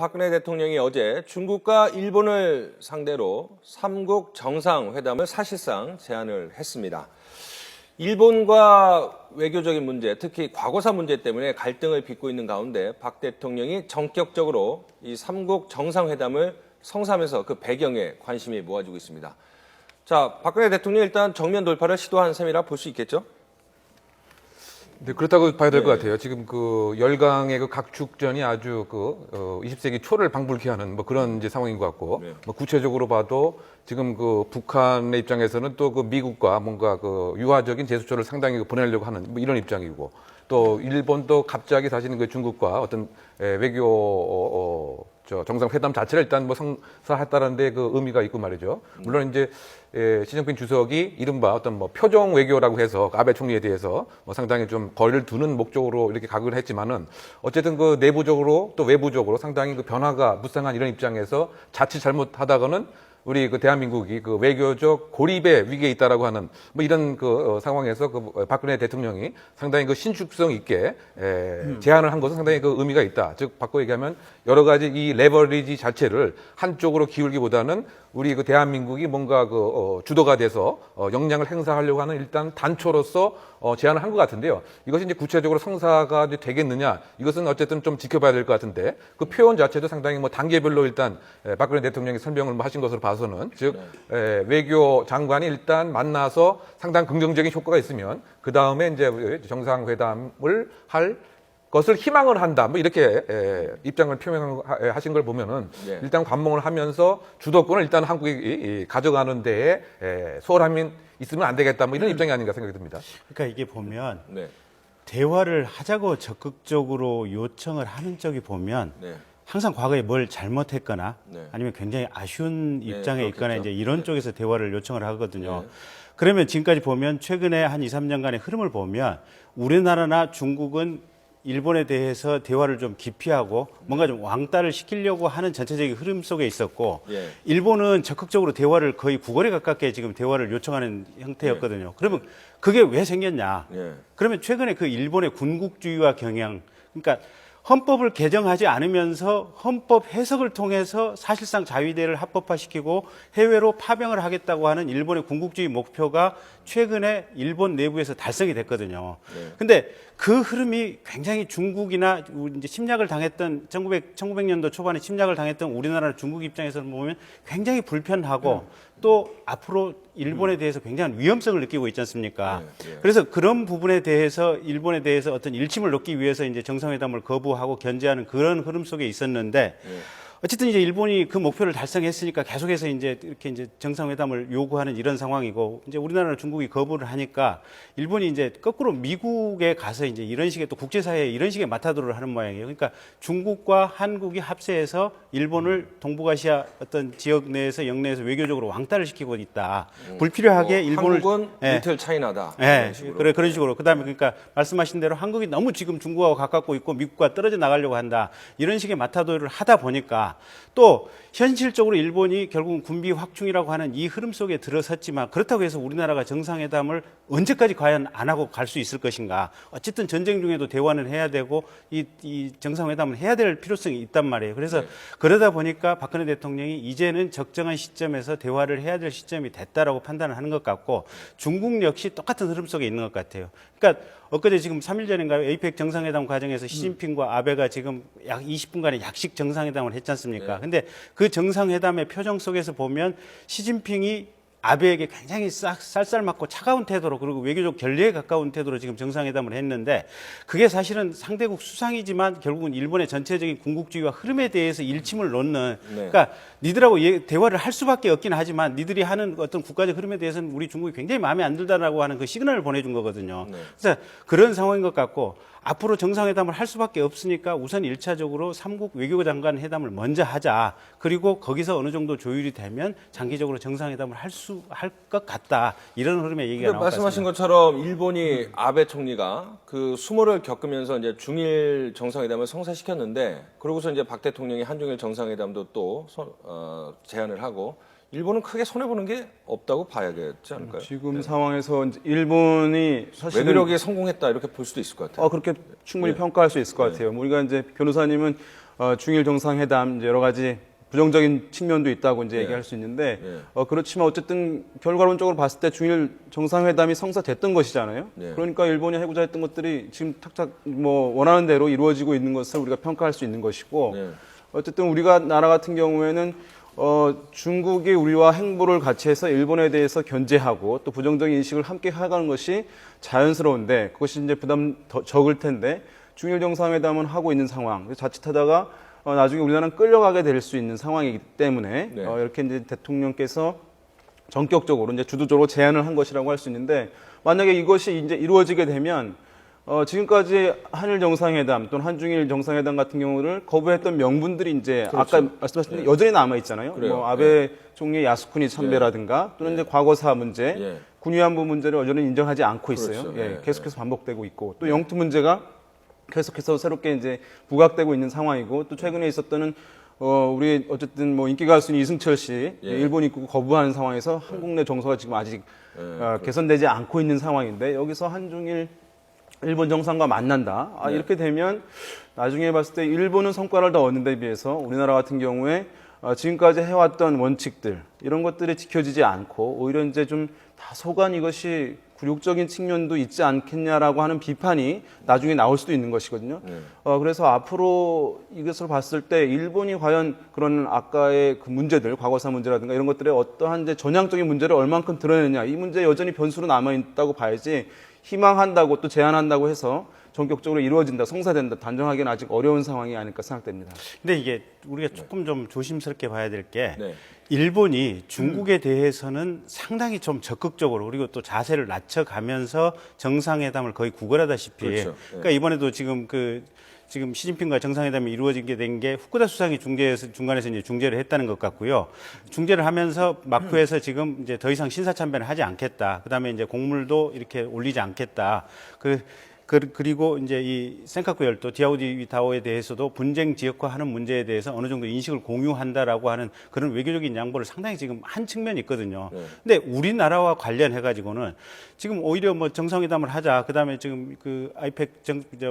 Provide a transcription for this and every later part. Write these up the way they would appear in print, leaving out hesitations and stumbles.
박근혜 대통령이 어제 중국과 일본을 상대로 3국 정상회담을 사실상 제안을 했습니다. 일본과 외교적인 문제, 특히 과거사 문제 때문에 갈등을 빚고 있는 가운데 박 대통령이 전격적으로 이 3국 정상회담을 성사하면서 그 배경에 관심이 모아지고 있습니다. 자, 박근혜 대통령이 일단 정면 돌파를 시도한 셈이라 볼 수 있겠죠? 네, 그렇다고 봐야 될 것 같아요. 지금 그 열강의 그 각축전이 아주 20세기 초를 방불케 하는 뭐 그런 이제 상황인 것 같고, 뭐 구체적으로 봐도 지금 그 북한의 입장에서는 또 그 미국과 뭔가 그 유화적인 제스처를 상당히 보내려고 하는 뭐 이런 입장이고, 또 일본도 갑자기 사실은 그 중국과 어떤 외교 정상회담 자체를 일단 뭐 성사했다는 데 그 의미가 있고 말이죠. 물론 이제 시진핑 주석이 이른바 어떤 뭐 표정 외교라고 해서 아베 총리에 대해서 뭐 상당히 좀 거리를 두는 목적으로 이렇게 각을 했지만은 어쨌든 그 내부적으로 또 외부적으로 상당히 그 변화가 무쌍한 이런 입장에서 자칫 잘못하다가는 우리 그 대한민국이 그 외교적 고립의 위기에 있다라고 하는 뭐 이런 그 상황에서 그 박근혜 대통령이 상당히 그 신축성 있게 제안을 한 것은 상당히 그 의미가 있다. 즉 바꿔 얘기하면 여러 가지 이 레버리지 자체를 한쪽으로 기울기보다는 우리 그 대한민국이 뭔가 그 주도가 돼서 역량을 행사하려고 하는 일단 단초로서 제안을 한 것 같은데요. 이것이 이제 구체적으로 성사가 되겠느냐, 이것은 어쨌든 좀 지켜봐야 될 것 같은데 그 표현 자체도 상당히 뭐 단계별로 일단 박근혜 대통령이 설명을 뭐 하신 것으로 봐서는 즉 외교 장관이 일단 만나서 상당 긍정적인 효과가 있으면 그 다음에 이제 정상회담을 할 것을 희망을 한다. 뭐 이렇게 입장을 표명하신 걸 보면은 일단 관봉을 하면서 주도권을 일단 한국이 가져가는 데에 소홀함이 있으면 안 되겠다. 뭐 이런 입장이 아닌가 생각이 듭니다. 그러니까 이게 보면 대화를 하자고 적극적으로 요청을 하는 쪽이 보면 항상 과거에 뭘 잘못했거나 아니면 굉장히 아쉬운 입장에 있거나 이제 이런 쪽에서 대화를 요청을 하거든요. 그러면 지금까지 보면 최근에 한 2, 3년간의 흐름을 보면 우리나라나 중국은 일본에 대해서 대화를 좀 기피하고 뭔가 좀 왕따를 시키려고 하는 전체적인 흐름 속에 있었고 일본은 적극적으로 대화를 거의 구걸에 가깝게 지금 대화를 요청하는 형태였거든요. 그러면 그게 왜 생겼냐? 그러면 최근에 그 일본의 군국주의와 경향, 그러니까 헌법을 개정하지 않으면서 헌법 해석을 통해서 사실상 자위대를 합법화시키고 해외로 파병을 하겠다고 하는 일본의 군국주의 목표가 최근에 일본 내부에서 달성이 됐거든요. 근데 그 흐름이 굉장히 중국이나 이제 침략을 당했던 1900년도 초반에 침략을 당했던 우리나라 중국 입장에서 보면 굉장히 불편하고 또 앞으로 일본에 대해서 굉장한 위험성을 느끼고 있지 않습니까? 그래서 그런 부분에 대해서 일본에 대해서 어떤 일침을 놓기 위해서 이제 정상회담을 거부하고 견제하는 그런 흐름 속에 있었는데 어쨌든 이제 일본이 그 목표를 달성했으니까 계속해서 이제 이렇게 이제 정상회담을 요구하는 이런 상황이고 이제 우리나라는 중국이 거부를 하니까 일본이 이제 거꾸로 미국에 가서 이제 이런 식의 또 국제사회에 이런 식의 마타도를 하는 모양이에요. 그러니까 중국과 한국이 합세해서 일본을 동북아시아 어떤 지역 내에서 영내에서 외교적으로 왕따를 시키고 있다. 불필요하게 일본을 한국은 리틀 차이나다. 그래 그런 식으로. 그다음에 그러니까 말씀하신 대로 한국이 너무 지금 중국하고 가깝고 있고 미국과 떨어져 나가려고 한다. 이런 식의 마타도를 하다 보니까 또 현실적으로 일본이 결국은 군비 확충이라고 하는 이 흐름 속에 들어섰지만 그렇다고 해서 우리나라가 정상회담을 언제까지 과연 안 하고 갈 수 있을 것인가. 어쨌든 전쟁 중에도 대화는 해야 되고 이 정상회담을 해야 될 필요성이 있단 말이에요. 그래서 그러다 보니까 박근혜 대통령이 이제는 적정한 시점에서 대화를 해야 될 시점이 됐다라고 판단을 하는 것 같고 중국 역시 똑같은 흐름 속에 있는 것 같아요. 그러니까 엊그제 지금 3일 전인가요? 에이펙 정상회담 과정에서 시진핑과 아베가 지금 약 20분간의 약식 정상회담을 했지 않습니까? 근데 그 정상회담의 표정 속에서 보면 시진핑이 아베에게 굉장히 쌀쌀맞고 차가운 태도로 그리고 외교적 결례에 가까운 태도로 지금 정상회담을 했는데 그게 사실은 상대국 수상이지만 결국은 일본의 전체적인 군국주의와 흐름에 대해서 일침을 놓는 그러니까 니들하고 대화를 할 수밖에 없긴 하지만 니들이 하는 어떤 국가적 흐름에 대해서는 우리 중국이 굉장히 마음에 안 들다라고 하는 그 시그널을 보내준 거거든요. 그래서 그런 상황인 것 같고 앞으로 정상회담을 할 수밖에 없으니까 우선 1차적으로 3국 외교장관 회담을 먼저 하자. 그리고 거기서 어느 정도 조율이 되면 장기적으로 정상회담을 할 것 같다. 이런 흐름의 얘기가 나왔습니다. 말씀하신 것처럼 일본이 아베 총리가 그 수모를 겪으면서 이제 중일 정상회담을 성사시켰는데 그러고서 이제 박 대통령이 한중일 정상회담도 또 제안을 하고 일본은 크게 손해보는 게 없다고 봐야겠지 않을까요? 지금 상황에서 일본이 사실 외교력에 성공했다 이렇게 볼 수도 있을 것 같아요. 그렇게 충분히 평가할 수 있을 것 같아요. 우리가 이제 변호사님은 중일 정상회담 이제 여러 가지 부정적인 측면도 있다고 이제 얘기할 수 있는데 그렇지만 어쨌든 결과론적으로 봤을 때 중일 정상회담이 성사됐던 것이잖아요. 그러니까 일본이 해고자 했던 것들이 지금 탁탁 뭐 원하는 대로 이루어지고 있는 것을 우리가 평가할 수 있는 것이고 어쨌든 우리가 나라 같은 경우에는 중국이 우리와 행보를 같이 해서 일본에 대해서 견제하고 또 부정적인 인식을 함께 해가는 것이 자연스러운데 그것이 이제 부담 더 적을 텐데 중일 정상회담은 하고 있는 상황. 자칫하다가 나중에 우리나라는 끌려가게 될 수 있는 상황이기 때문에 이렇게 이제 대통령께서 전격적으로 이제 주도적으로 제안을 한 것이라고 할 수 있는데 만약에 이것이 이제 이루어지게 되면 지금까지 한일 정상회담 또는 한중일 정상회담 같은 경우를 거부했던 명분들이 이제 그렇죠. 아까 말씀하신 여전히 남아 있잖아요. 뭐 아베 총리의 야스쿠니 참배라든가 또는 이제 과거사 문제, 군위안부 문제를 여전히 인정하지 않고 있어요. 그렇죠. 계속해서 반복되고 있고 또 영토 문제가 계속해서 새롭게 이제 부각되고 있는 상황이고 또 최근에 있었던 우리 어쨌든 뭐 인기 가수인 이승철 씨 일본 입국 거부하는 상황에서 한국 내 정서가 지금 아직 개선되지 않고 있는 상황인데 여기서 한중일 일본 정상과 만난다. 이렇게 되면 나중에 봤을 때 일본은 성과를 더 얻는 데 비해서 우리나라 같은 경우에 지금까지 해왔던 원칙들 이런 것들이 지켜지지 않고 오히려 이제 좀 다소간 이것이 굴욕적인 측면도 있지 않겠냐라고 하는 비판이 나중에 나올 수도 있는 것이거든요. 그래서 앞으로 이것을 봤을 때 일본이 과연 그런 아까의 그 문제들, 과거사 문제라든가 이런 것들의 어떠한 이제 전향적인 문제를 얼만큼 드러내느냐 이 문제 여전히 변수로 남아 있다고 봐야지 희망한다고 또 제안한다고 해서 전격적으로 이루어진다, 성사된다 단정하기는 아직 어려운 상황이 아닐까 생각됩니다. 근데 이게 우리가 조금 좀 조심스럽게 봐야 될 게 일본이 중국에 대해서는 상당히 좀 적극적으로 그리고 또 자세를 낮춰가면서 정상회담을 거의 구걸하다시피 그러니까 이번에도 지금 지금 시진핑과 정상회담이 이루어지게 된 게 후쿠다 수상이 중간에서 이제 중재를 했다는 것 같고요. 중재를 하면서 마쿠에서 지금 이제 더 이상 신사참배는 하지 않겠다. 그다음에 이제 곡물도 이렇게 올리지 않겠다. 그리고 이제 이 센카쿠 열도 디아오지 다오에 대해서도 분쟁 지역화하는 문제에 대해서 어느 정도 인식을 공유한다라고 하는 그런 외교적인 양보를 상당히 지금 한 측면이 있거든요. 근데 우리나라와 관련해 가지고는 지금 오히려 뭐 정상회담을 하자. 그다음에 지금 그 아이펙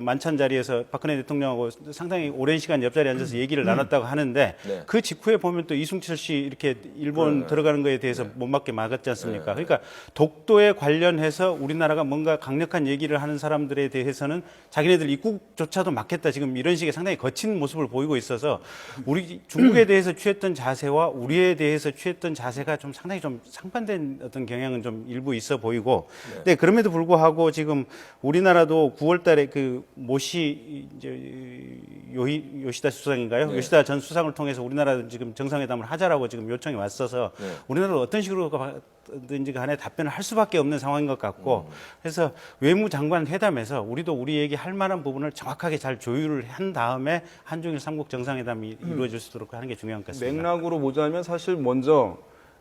만찬 자리에서 박근혜 대통령하고 상당히 오랜 시간 옆자리에 앉아서 얘기를 나눴다고 하는데 그 직후에 보면 또 이승철 씨 이렇게 일본 들어가는 거에 대해서 못 맞게 막았지 않습니까? 그러니까 독도에 관련해서 우리나라가 뭔가 강력한 얘기를 하는 사람들에 대해서는 자기네들 입국조차도 막겠다 지금 이런 식의 상당히 거친 모습을 보이고 있어서 우리 중국에 대해서 취했던 자세와 우리에 대해서 취했던 자세가 좀 상당히 좀 상반된 어떤 경향은 좀 일부 있어 보이고 근데 그럼에도 불구하고 지금 우리나라도 9월달에 그 모시 이제 요시다 수상인가요? 요시다 전 수상을 통해서 우리나라 지금 정상회담을 하자라고 지금 요청이 왔어서 우리나라도 어떤 식으로 든지 간에 답변을 할 수밖에 없는 상황인 것 같고 그래서 외무장관 회담에서 우리도 우리 얘기할 만한 부분을 정확하게 잘 조율을 한 다음에 한중일 삼국 정상회담이 이루어질 수 있도록 하는 게 중요한 것 같습니다. 맥락으로 보자면 사실 먼저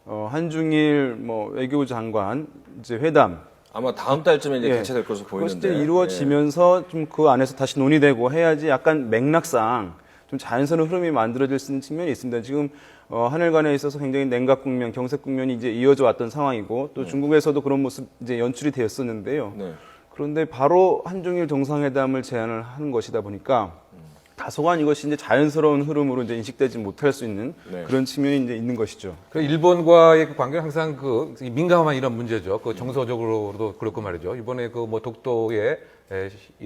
한중일 뭐 외교장관 이제 회담 아마 다음 달쯤에 이제 개최될 것으로 보이는데 그것이 이루어지면서 좀 그 안에서 다시 논의되고 해야지 약간 맥락상 좀 자연스러운 흐름이 만들어질 수 있는 측면이 있습니다. 지금 한일 간에 있어서 굉장히 냉각 국면, 경색 국면이 이제 이어져 왔던 상황이고 또 중국에서도 그런 모습 이제 연출이 되었었는데요. 그런데 바로 한중일 정상회담을 제안을 하는 것이다 보니까 다소간 이것이 이제 자연스러운 흐름으로 이제 인식되지 못할 수 있는 그런 측면이 이제 있는 것이죠. 그 일본과의 그 관계는 항상 그 민감한 이런 문제죠. 그 정서적으로도 그렇고 말이죠. 이번에 그 뭐 독도에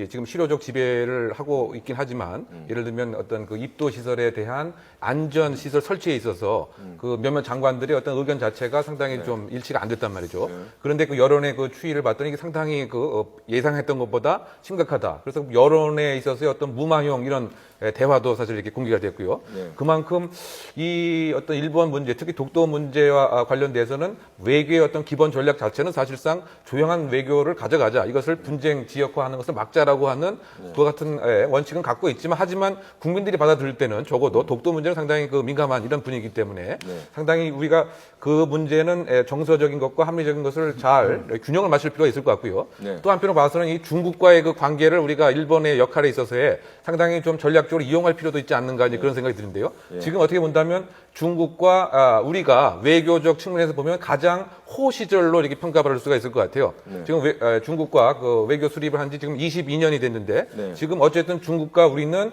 지금 실효적 지배를 하고 있긴 하지만 예를 들면 어떤 그 입도 시설에 대한 안전 시설 설치에 있어서 그 몇몇 장관들의 어떤 의견 자체가 상당히 좀 일치가 안 됐단 말이죠. 그런데 그 여론의 그 추이를 봤더니 이게 상당히 그 예상했던 것보다 심각하다. 그래서 여론에 있어서의 어떤 무마용 이런 대화도 사실 이렇게 공개가 됐고요. 그만큼 이 어떤 일본 문제, 특히 독도 문제와 관련돼서는 외교의 어떤 기본 전략 자체는 사실상 조용한 외교를 가져가자. 이것을 분쟁 지역화하는 것을 막자라고 하는 그와 같은 원칙은 갖고 있지만 하지만 국민들이 받아들일 때는 적어도 독도 문제는 상당히 그 민감한 이런 분위기이기 때문에 상당히 우리가 그 문제는 정서적인 것과 합리적인 것을 잘 균형을 맞출 필요가 있을 것 같고요. 또 한편으로 봐서는 이 중국과의 그 관계를 우리가 일본의 역할에 있어서의 상당히 좀 전략적으로 이용할 필요도 있지 않는가 이제 그런 생각이 드는데요. 지금 어떻게 본다면 중국과 우리가 외교적 측면에서 보면 가장 호 시절로 이렇게 평가받을 수가 있을 것 같아요. 지금 중국과 그 외교 수립을 한 지 지금 22년이 됐는데 지금 어쨌든 중국과 우리는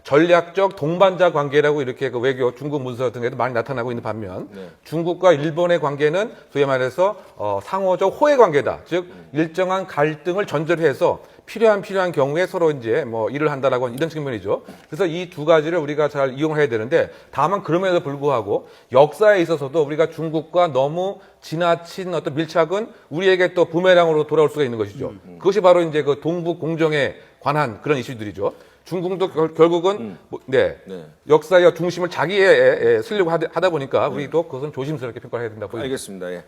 전략적 동반자 관계라고 이렇게 그 외교 중국 문서 등에도 많이 나타나고 있는 반면 중국과 일본의 관계는 소위 말해서 상호적 호혜 관계다. 즉 일정한 갈등을 전제로 해서 필요한 경우에 서로 이제 뭐 일을 한다라고 하는 이런 측면이죠. 그래서 이 두 가지를 우리가 잘 이용해야 되는데 다만 그럼에도 불구하고 역사에 있어서도 우리가 중국과 너무 지나친 어떤 밀착은 우리에게 또 부메랑으로 돌아올 수가 있는 것이죠. 그것이 바로 이제 그 동북 공정에 관한 그런 이슈들이죠. 중국도 결국은 역사의 중심을 자기에 쓰려고 하다 보니까 우리도 그것은 조심스럽게 평가를 해야 된다고 보입니다. 알겠습니다. 예.